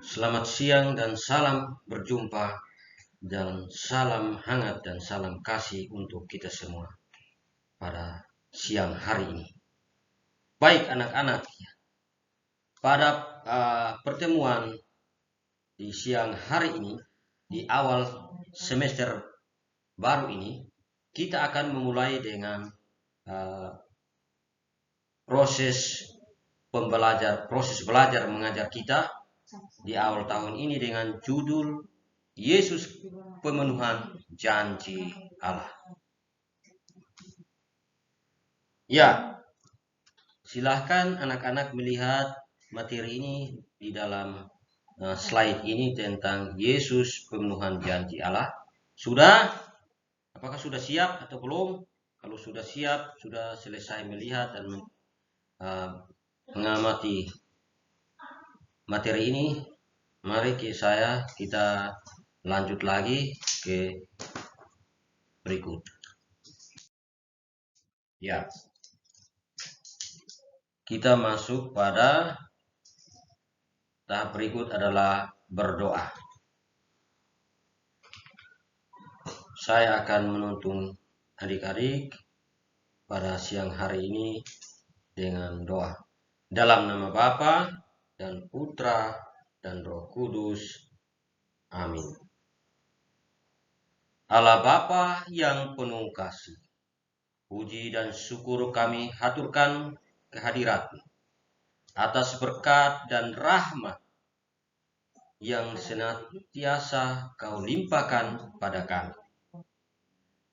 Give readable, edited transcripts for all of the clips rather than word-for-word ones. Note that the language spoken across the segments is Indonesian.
Selamat siang dan salam berjumpa dan salam hangat dan salam kasih untuk kita semua pada siang hari ini. Baik anak-anak, pada pertemuan di siang hari ini, di awal semester baru ini, kita akan memulai dengan proses belajar mengajar kita di awal tahun ini dengan judul Yesus pemenuhan janji Allah. Ya, silahkan anak-anak melihat materi ini di dalam slide ini tentang Yesus pemenuhan janji Allah. Sudah? Apakah sudah siap atau belum? Kalau sudah siap, sudah selesai melihat dan mengamati materi ini, mari kita lanjut lagi ke berikut. Ya, kita masuk pada tahap berikut adalah berdoa. Saya akan menuntun adik-adik pada siang hari ini dengan doa. Dalam nama Bapa dan Putra dan Roh Kudus. Amin. Allah Bapa yang penuh kasih, puji dan syukur kami haturkan kehadirat-Mu atas berkat dan rahmat yang senantiasa Kau limpahkan pada kami.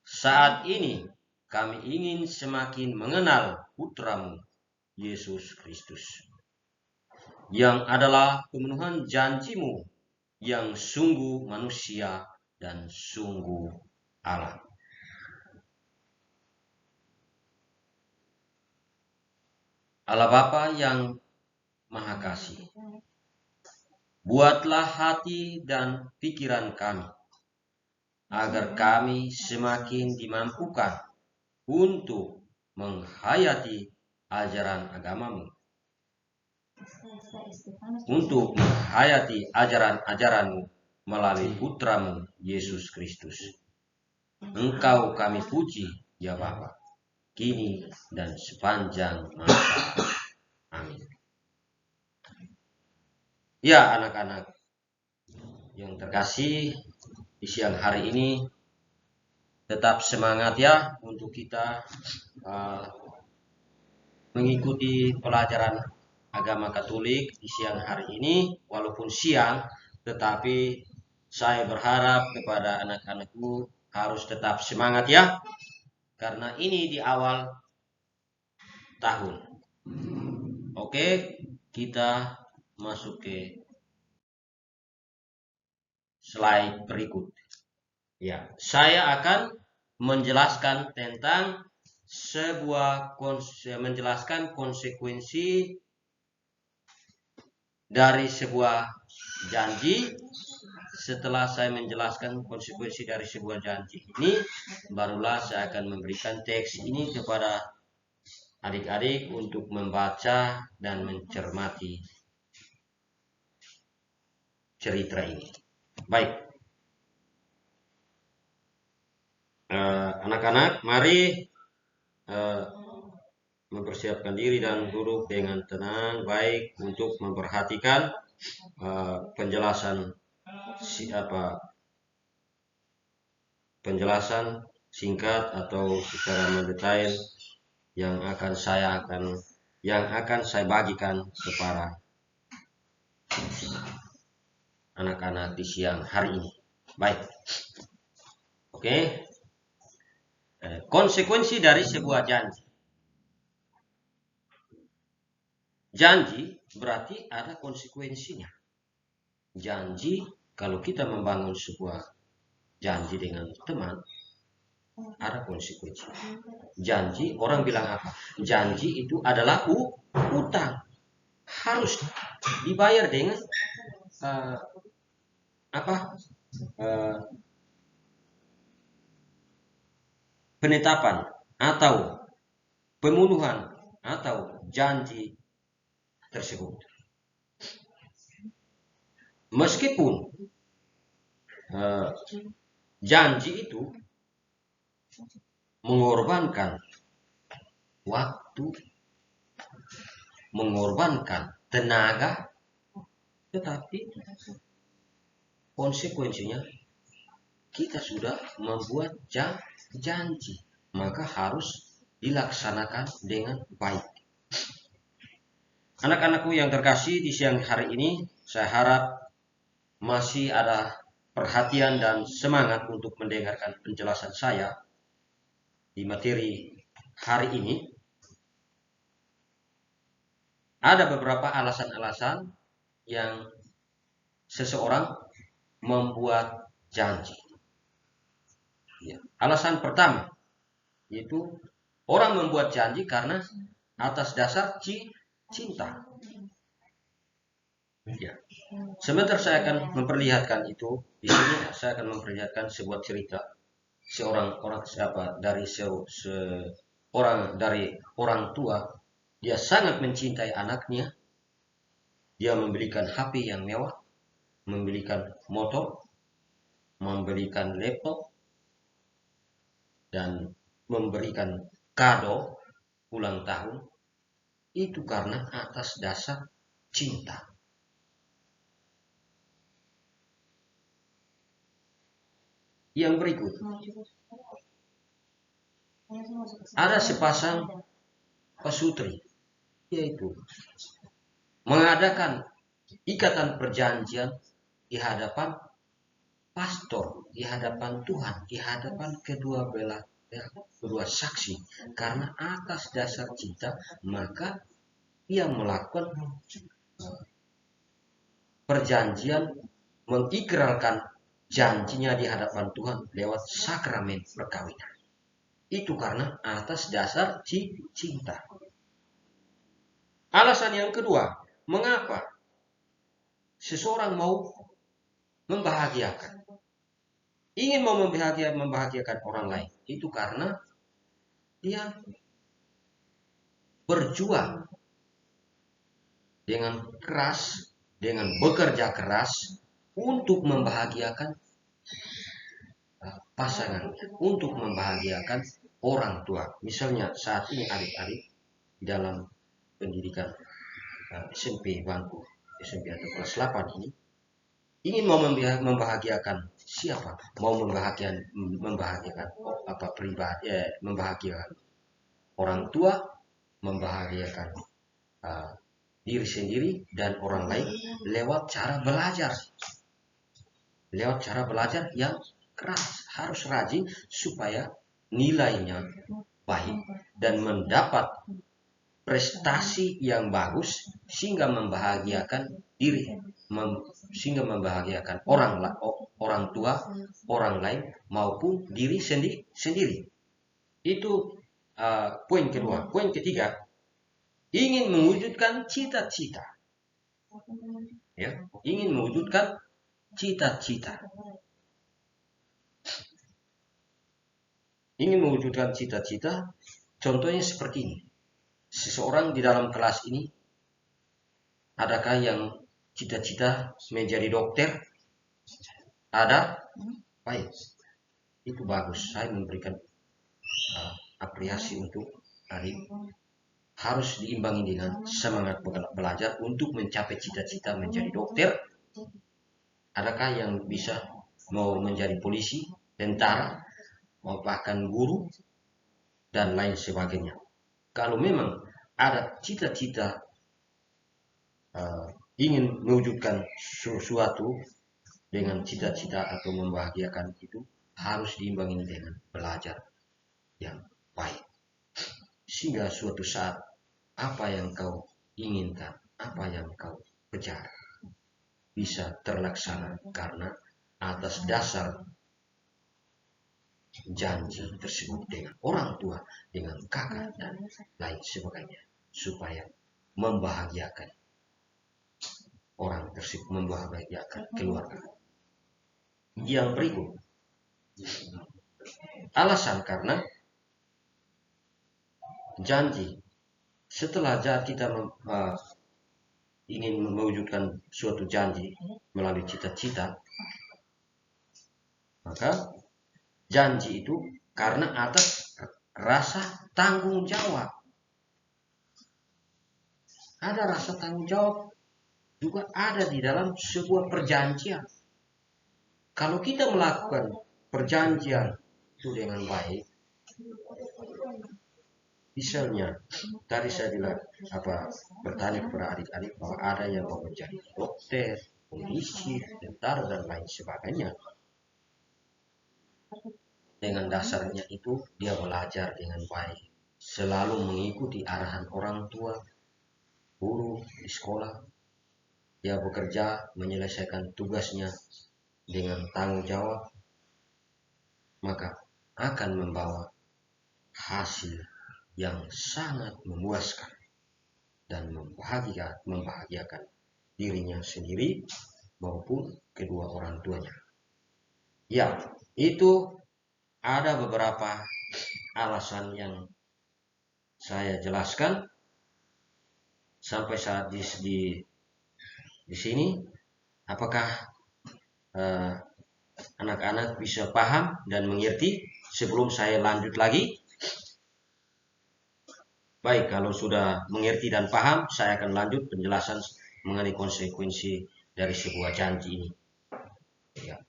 Saat ini kami ingin semakin mengenal Putra-Mu, Yesus Kristus, yang adalah pemenuhan janji-Mu yang sungguh manusia dan sungguh Allah. Allah Bapa yang Maha Kasih, buatlah hati dan pikiran kami, agar kami semakin dimampukan untuk menghayati ajaran agama-Mu, untuk menghayati ajaran-ajaran-Mu melalui Putra-Mu, Yesus Kristus. Engkau kami puji, ya Bapa, kini dan sepanjang masa. Amin. Ya anak-anak yang terkasih, di siang hari ini tetap semangat ya untuk kita mengikuti pelajaran agama Katolik di siang hari ini. Walaupun siang, tetapi saya berharap kepada anak-anakku harus tetap semangat ya, karena ini di awal tahun. Oke, kita masuk ke slide berikut. Ya, saya akan menjelaskan tentang menjelaskan konsekuensi dari sebuah janji. Setelah saya menjelaskan konsekuensi dari sebuah janji ini, barulah saya akan memberikan teks ini kepada adik-adik untuk membaca dan mencermati cerita ini. Baik, anak-anak, mari mempersiapkan diri dan duduk dengan tenang, baik, untuk memperhatikan penjelasan singkat atau secara mendetail yang akan saya bagikan kepada anak-anak di siang hari ini. Baik. Oke. Konsekuensi dari sebuah janji. Janji berarti ada konsekuensinya. Janji, kalau kita membangun sebuah janji dengan teman, ada konsekuensi. Janji, orang bilang apa? Janji itu adalah utang. Harus dibayar dengan penetapan atau pemenuhan atau janji tersebut. Meskipun janji itu mengorbankan waktu, mengorbankan tenaga, tetapi konsekuensinya kita sudah membuat janji, maka harus dilaksanakan dengan baik. Anak-anakku yang terkasih, di siang hari ini saya harap masih ada perhatian dan semangat untuk mendengarkan penjelasan saya di materi hari ini. Ada beberapa alasan-alasan yang seseorang membuat janji. Ya. Alasan pertama yaitu orang membuat janji karena atas dasar cinta. Ya. Sebentar saya akan memperlihatkan itu. Di sini saya akan memperlihatkan sebuah cerita seorang dari orang tua. Dia sangat mencintai anaknya. Dia membelikan HP yang mewah, membelikan motor, membelikan laptop, dan memberikan kado ulang tahun. Itu karena atas dasar cinta. Yang berikut, ada sepasang pasutri, yaitu mengadakan ikatan perjanjian di hadapan pastor, di hadapan Tuhan, di hadapan kedua saksi. Karena atas dasar cinta, maka ia melakukan perjanjian, mengikrarkan janjinya di hadapan Tuhan lewat sakramen perkawinan. Itu karena atas dasar cinta. Alasan yang kedua, mengapa seseorang mau membahagiakan, ingin mau membahagiakan orang lain, itu karena dia berjuang dengan keras, dengan bekerja keras untuk membahagiakan pasangan, untuk membahagiakan orang tua. Misalnya saat ini adik-adik dalam pendidikan SMP bangku SMP atau kelas 8 ini ingin mau membahagiakan siapa? Mau membahagiakan pribadi, membahagiakan orang tua, membahagiakan diri sendiri dan orang lain lewat cara belajar. Lewat cara belajar yang keras, harus rajin supaya nilainya baik dan mendapat prestasi yang bagus sehingga membahagiakan diri, sehingga membahagiakan orang tua, orang lain maupun diri sendiri. Itu poin kedua. Poin ketiga, ingin mewujudkan cita-cita. Ya, ingin mewujudkan cita-cita. Ingin mewujudkan cita-cita, contohnya seperti ini. Seseorang di dalam kelas ini, adakah yang cita-cita menjadi dokter? Ada? Baik. Itu bagus. Saya memberikan apresiasi untuk adik. Harus diimbangi dengan semangat belajar untuk mencapai cita-cita menjadi dokter. Adakah yang bisa mau menjadi polisi, tentara, mau bahkan guru, dan lain sebagainya. Kalau memang ada cita-cita ingin mewujudkan sesuatu dengan cita-cita atau membahagiakan itu, harus diimbangi dengan belajar yang baik. Sehingga suatu saat apa yang kau inginkan, apa yang kau kejar bisa terlaksana karena atas dasar janji tersebut dengan orang tua, dengan kakak dan lain sebagainya, supaya membahagiakan orang tersebut, membahagiakan keluarga. Yang berikut, alasan karena janji. Setelah kita ingin mewujudkan suatu janji melalui cita-cita, maka janji itu karena atas rasa tanggung jawab. Ada rasa tanggung jawab juga ada di dalam sebuah perjanjian. Kalau kita melakukan perjanjian itu dengan baik, misalnya tadi saya bilang bertanya kepada adik-adik bahwa ada yang mau menjadi dokter, polisi, tentara dan lain sebagainya. Dengan dasarnya itu dia belajar dengan baik, selalu mengikuti arahan orang tua, guru di sekolah. Dia bekerja menyelesaikan tugasnya dengan tanggung jawab, maka akan membawa hasil yang sangat memuaskan dan membahagiakan dirinya sendiri maupun kedua orang tuanya. Ya, itu ada beberapa alasan yang saya jelaskan sampai saat di sini. Apakah anak-anak bisa paham dan mengerti sebelum saya lanjut lagi? Baik, kalau sudah mengerti dan paham, saya akan lanjut penjelasan mengenai konsekuensi dari sebuah janji ini. Ya.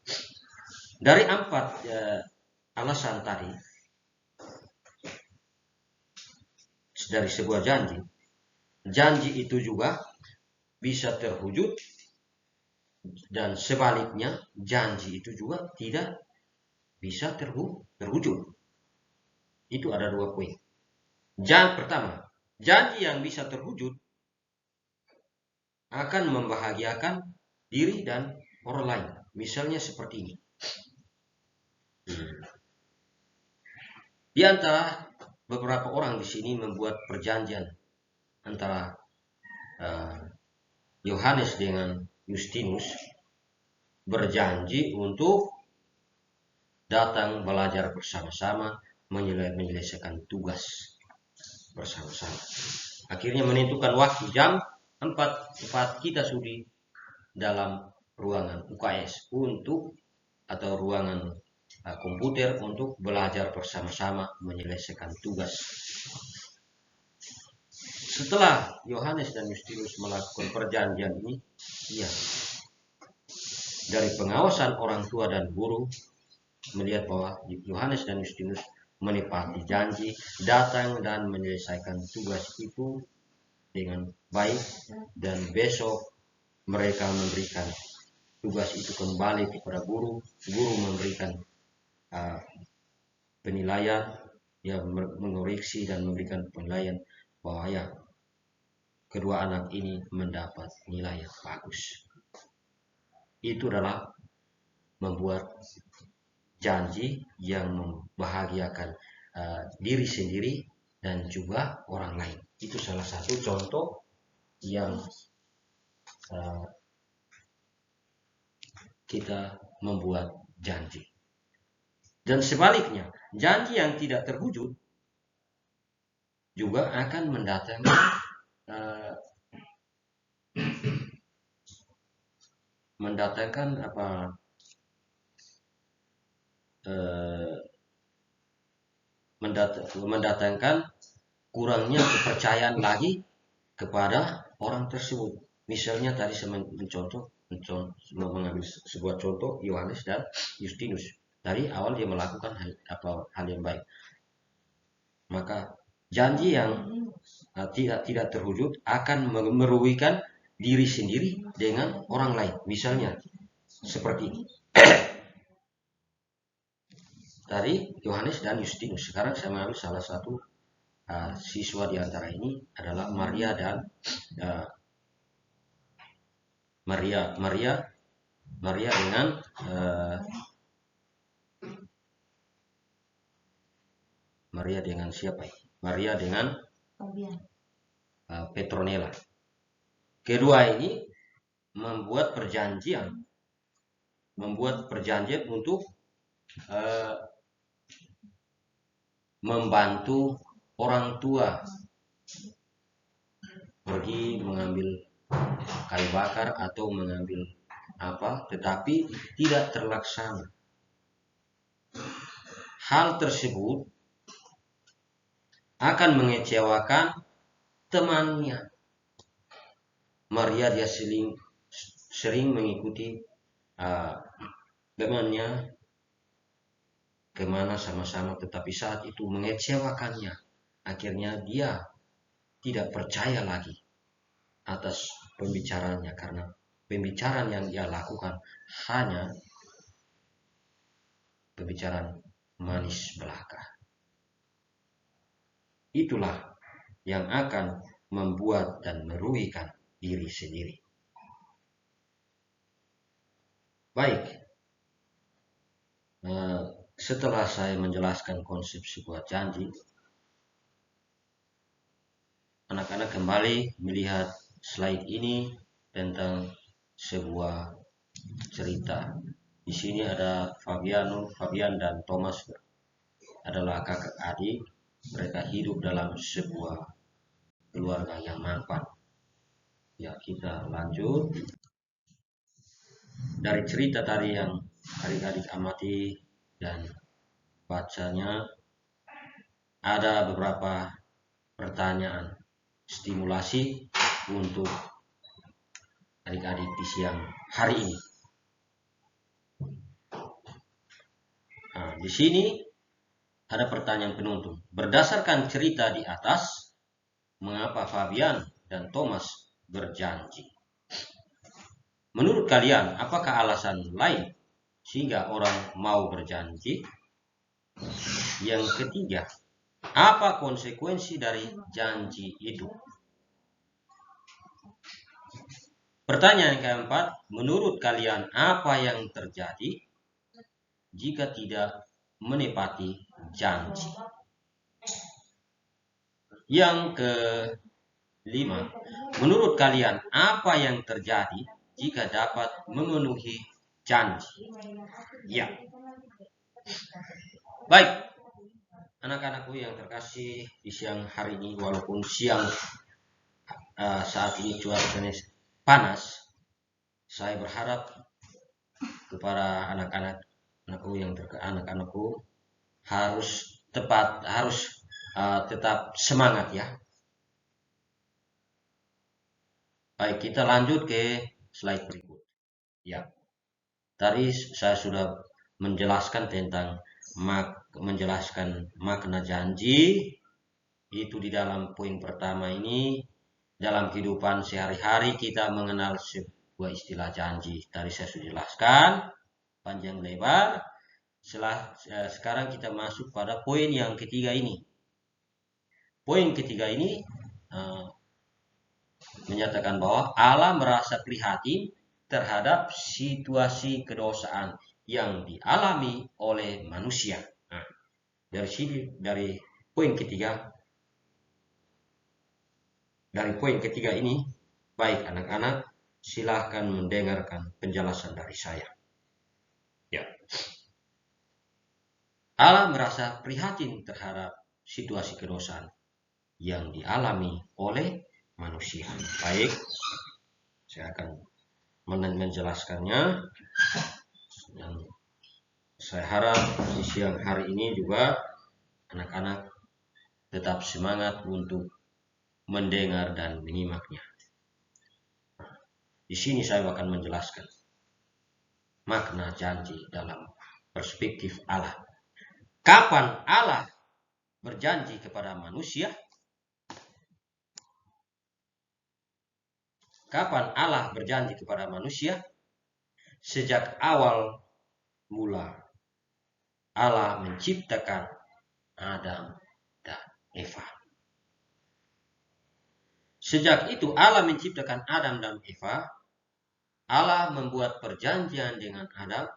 Dari 4 alasan tadi, dari sebuah janji itu juga bisa terwujud, dan sebaliknya janji itu juga tidak bisa terwujud. Itu ada 2 poin. Pertama, janji yang bisa terwujud akan membahagiakan diri dan orang lain. Misalnya seperti ini. Di antara beberapa orang di sini membuat perjanjian antara Yohanes dengan Justinus, berjanji untuk datang belajar bersama-sama, menyelesaikan tugas bersama-sama. Akhirnya menentukan waktu jam 4 kita sudi dalam ruangan UKS atau ruangan komputer untuk belajar bersama-sama menyelesaikan tugas. Setelah Yohanes dan Justinus melakukan perjanjian ini, dari pengawasan orang tua dan guru melihat bahwa Yohanes dan Justinus menepati janji, datang dan menyelesaikan tugas itu dengan baik, dan besok mereka memberikan tugas itu kembali kepada guru memberikan penilaian, mengoreksi dan memberikan penilaian bahwa kedua anak ini mendapat nilai yang bagus. Itu adalah membuat janji yang membahagiakan diri sendiri dan juga orang lain. Itu salah satu contoh yang kita membuat janji. Dan sebaliknya, janji yang tidak terwujud juga akan mendatangkan kurangnya kepercayaan lagi kepada orang tersebut. Misalnya tadi saya mengambil sebuah contoh Yohanes dan Justinus. Dari awal dia melakukan hal yang baik, maka janji yang tidak terwujud akan merugikan diri sendiri dengan orang lain. Misalnya seperti ini. Dari Yohanes dan Justinus. Sekarang saya mengambil salah satu siswa di antara ini adalah Maria dan Maria dengan Maria dengan siapa ini? Maria dengan Petronella. Kedua ini membuat perjanjian untuk membantu orang tua pergi mengambil kayu bakar atau mengambil tetapi tidak terlaksana. Hal tersebut akan mengecewakan temannya. Maria dia sering mengikuti temannya kemana sama-sama, tetapi saat itu mengecewakannya. Akhirnya dia tidak percaya lagi atas pembicaranya, karena pembicaraan yang dia lakukan hanya pembicaraan manis belaka. Itulah yang akan membuat dan merugikan diri sendiri. Baik, setelah saya menjelaskan konsep sebuah janji, anak-anak kembali melihat slide ini tentang sebuah cerita. Di sini ada Fabian dan Thomas adalah kakak adik. Mereka hidup dalam sebuah keluarga yang mapan. Ya, kita lanjut dari cerita tadi yang adik-adik amati dan bacanya. Ada beberapa pertanyaan stimulasi untuk adik-adik di siang hari ini. Nah, di sini ada pertanyaan penuntun. Berdasarkan cerita di atas, mengapa Fabian dan Thomas berjanji? Menurut kalian, apakah alasan lain sehingga orang mau berjanji? Yang ketiga, apa konsekuensi dari janji itu? Pertanyaan keempat, menurut kalian apa yang terjadi jika tidak menepati janji? Yang kelima, menurut kalian apa yang terjadi jika dapat memenuhi janji? Ya. Baik, anak-anakku yang terkasih, di siang hari ini, walaupun siang saat ini cuacanya panas, saya berharap kepada anak-anakku harus tetap semangat ya. Baik, kita lanjut ke slide berikut. Ya, tadi saya sudah menjelaskan tentang menjelaskan makna janji itu di dalam poin pertama ini. Dalam kehidupan sehari-hari kita mengenal sebuah istilah janji. Tadi saya sudah jelaskan panjang lebar. Sekarang kita masuk pada poin yang ketiga ini. Poin ketiga ini menyatakan bahwa Allah merasa prihatin terhadap situasi kedosaan yang dialami oleh manusia. Nah, dari poin ketiga ini, baik anak-anak, silahkan mendengarkan penjelasan dari saya. Ya. Allah merasa prihatin terhadap situasi kedosaan yang dialami oleh manusia. Baik, saya akan menjelaskannya, dan saya harap di siang hari ini juga anak-anak tetap semangat untuk mendengar dan menyimaknya. Di sini saya akan menjelaskan makna janji dalam perspektif Allah. Kapan Allah berjanji kepada manusia? Kapan Allah berjanji kepada manusia? Sejak awal mula Allah menciptakan Adam dan Eva. Sejak itu Allah menciptakan Adam dan Eva. Allah membuat perjanjian dengan Adam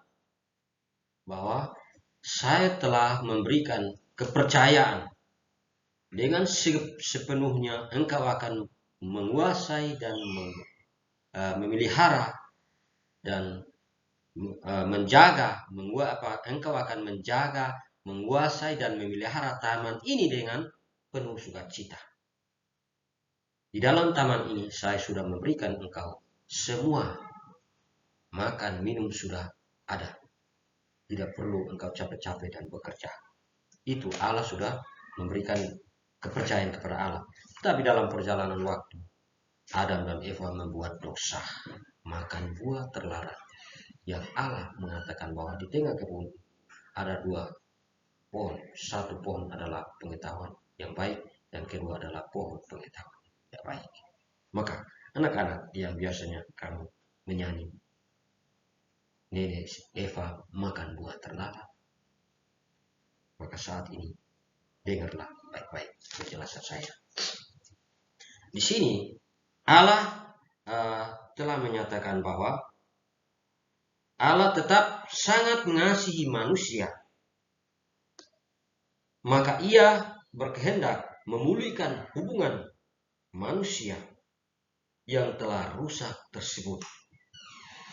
bahwa saya telah memberikan kepercayaan dengan sepenuhnya engkau akan menguasai dan memelihara dan menjaga, engkau akan menjaga, menguasai dan memelihara taman ini dengan penuh sukacita. Di dalam taman ini saya sudah memberikan engkau semua, makan, minum sudah ada. Tidak perlu engkau capek-capek dan bekerja. Itu Allah sudah memberikan kepercayaan kepada Allah. Tapi dalam perjalanan waktu, Adam dan Eva membuat dosa, makan buah terlarang. Yang Allah mengatakan bahwa di tengah kebun ada dua pohon. Satu pohon adalah pengetahuan yang baik, dan kedua adalah pohon pengetahuan yang baik. Maka anak-anak yang biasanya kamu menyanyi, Nenek Eva makan buah terlarang, maka saat ini dengarlah baik-baik penjelasan saya. Di sini Allah telah menyatakan bahwa Allah tetap sangat mengasihi manusia, maka Ia berkehendak memulihkan hubungan manusia yang telah rusak tersebut,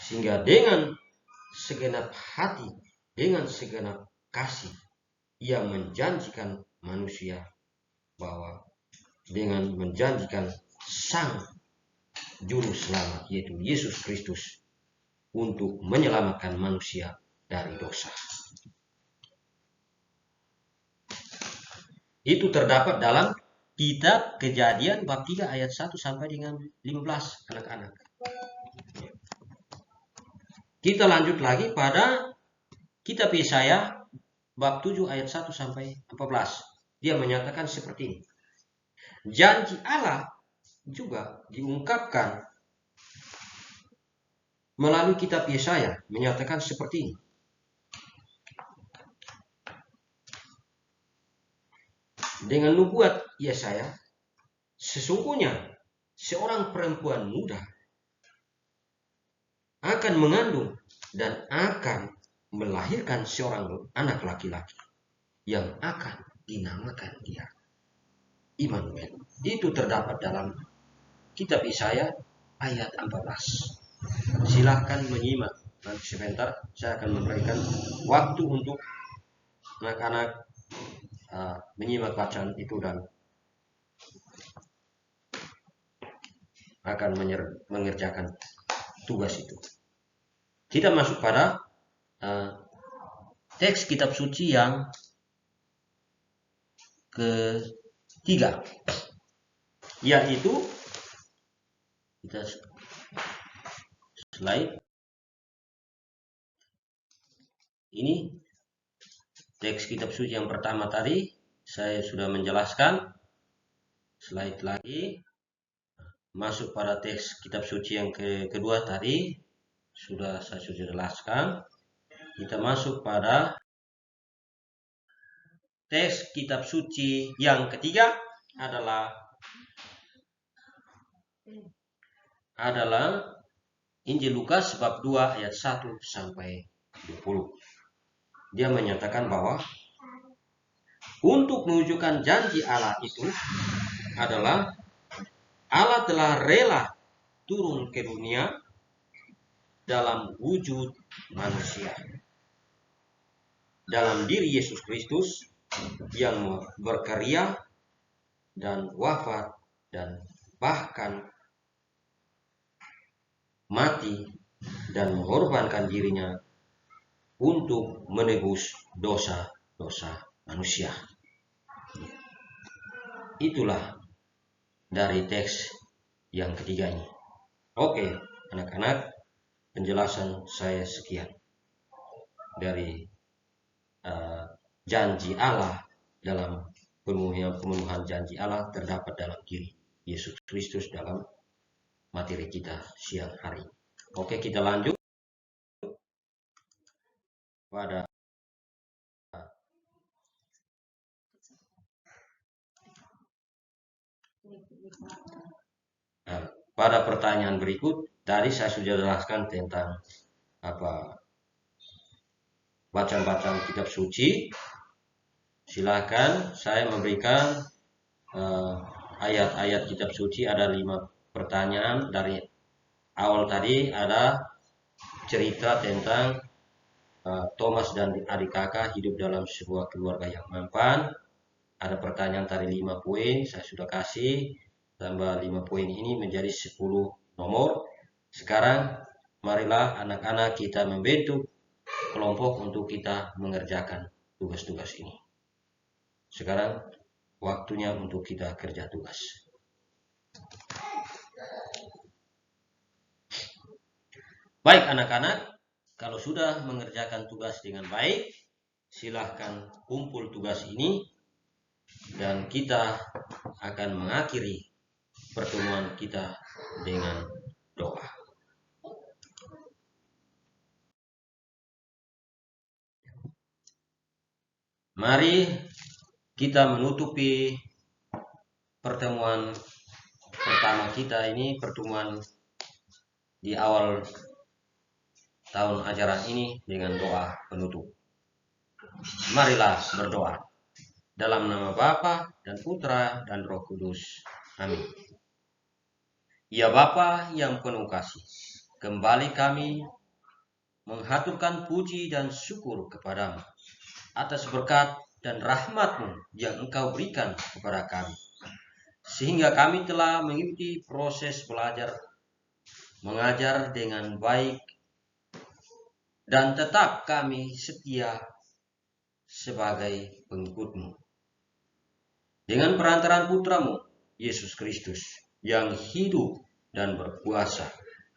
sehingga dengan segenap hati, dengan segenap kasih, Ia menjanjikan manusia bahwa dengan menjanjikan Sang Juru Selamat, yaitu Yesus Kristus, untuk menyelamatkan manusia dari dosa. Itu terdapat dalam kitab Kejadian bab 3 ayat 1 sampai dengan 15, anak-anak. Kita lanjut lagi pada kitab Yesaya bab 7 ayat 1 sampai 14. Dia menyatakan seperti ini. Janji Allah juga diungkapkan melalui kitab Yesaya, menyatakan seperti ini. Dengan nubuat Yesaya, sesungguhnya seorang perempuan muda akan mengandung dan akan melahirkan seorang anak laki-laki yang akan dinamakan dia Immanuel. Itu terdapat dalam kitab Yesaya ayat 14. Silahkan menyimak. Nanti sebentar saya akan memberikan waktu untuk anak-anak menyimak bacaan itu dan akan mengerjakan tugas itu. Kita masuk pada teks kitab suci yang ketiga, yaitu kita slide ini. Teks kitab suci yang pertama tadi saya sudah menjelaskan. Slide lagi. Masuk pada teks kitab suci yang kedua tadi saya sudah jelaskan. Kita masuk pada teks kitab suci yang ketiga adalah Injil Lukas bab 2 ayat 1 sampai 20. Dia menyatakan bahwa untuk menunjukkan janji Allah itu adalah Allah telah rela turun ke dunia dalam wujud manusia, dalam diri Yesus Kristus yang berkarya dan wafat dan bahkan mati dan mengorbankan dirinya untuk menebus dosa-dosa manusia. Itulah dari teks yang ketiga ini. Oke, anak-anak, penjelasan saya sekian dari janji Allah, dalam pemenuhan janji Allah terdapat dalam diri Yesus Kristus dalam materi kita siang hari. Oke, kita lanjut pada pertanyaan berikut. Tadi saya sudah jelaskan tentang bacaan-bacaan kitab suci. Silakan saya memberikan ayat-ayat kitab suci. Ada 5 pertanyaan. Dari awal tadi ada cerita tentang Thomas dan adik kakak hidup dalam sebuah keluarga yang mampan. Ada pertanyaan tadi 5 poin saya sudah kasih. tambah 5 poin ini menjadi 10 nomor. Sekarang marilah anak-anak kita membentuk kelompok untuk kita mengerjakan tugas-tugas ini. Sekarang waktunya untuk kita kerja tugas. Baik anak-anak, kalau sudah mengerjakan tugas dengan baik, silahkan kumpul tugas ini dan kita akan mengakhiri pertemuan kita dengan doa. Mari kita menutupi pertemuan pertama kita ini, pertemuan di awal tahun ajaran ini dengan doa penutup. Marilah berdoa. Dalam nama Bapa dan Putra dan Roh Kudus. Amin. Ya Bapa yang penuh kasih, kembali kami menghaturkan puji dan syukur kepadamu atas berkat dan rahmat-Mu yang Engkau berikan kepada kami. Sehingga kami telah mengikuti proses belajar, mengajar dengan baik, dan tetap kami setia sebagai pengikut-Mu. Dengan perantaraan Putra-Mu, Yesus Kristus, yang hidup dan berkuasa,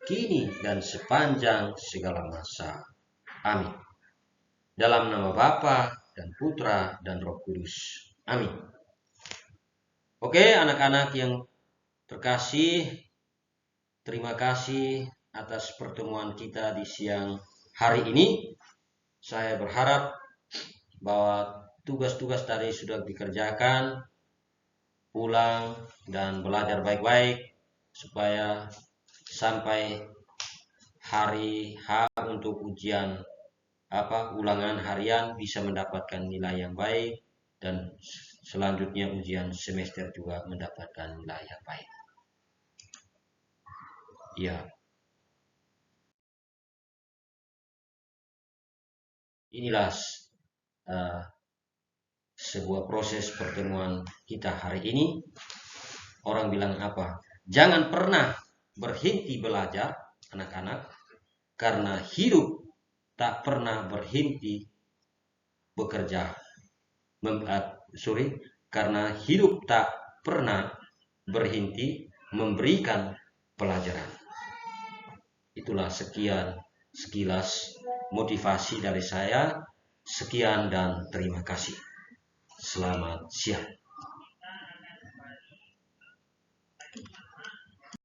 kini dan sepanjang segala masa. Amin. Dalam nama Bapa dan Putra dan Roh Kudus. Amin. Oke, anak-anak yang terkasih, terima kasih atas pertemuan kita di siang hari ini. Saya berharap bahwa tugas-tugas tadi sudah dikerjakan, pulang dan belajar baik-baik supaya sampai hari H untuk ujian ulangan harian bisa mendapatkan nilai yang baik, dan selanjutnya ujian semester juga mendapatkan nilai yang baik. Ya. Inilah sebuah proses pertemuan kita hari ini. Orang bilang apa? Jangan pernah berhenti belajar, anak-anak, karena hidup tak pernah berhenti bekerja. Karena hidup tak pernah berhenti memberikan pelajaran. Itulah sekian sekilas motivasi dari saya. Sekian dan terima kasih. Selamat siang.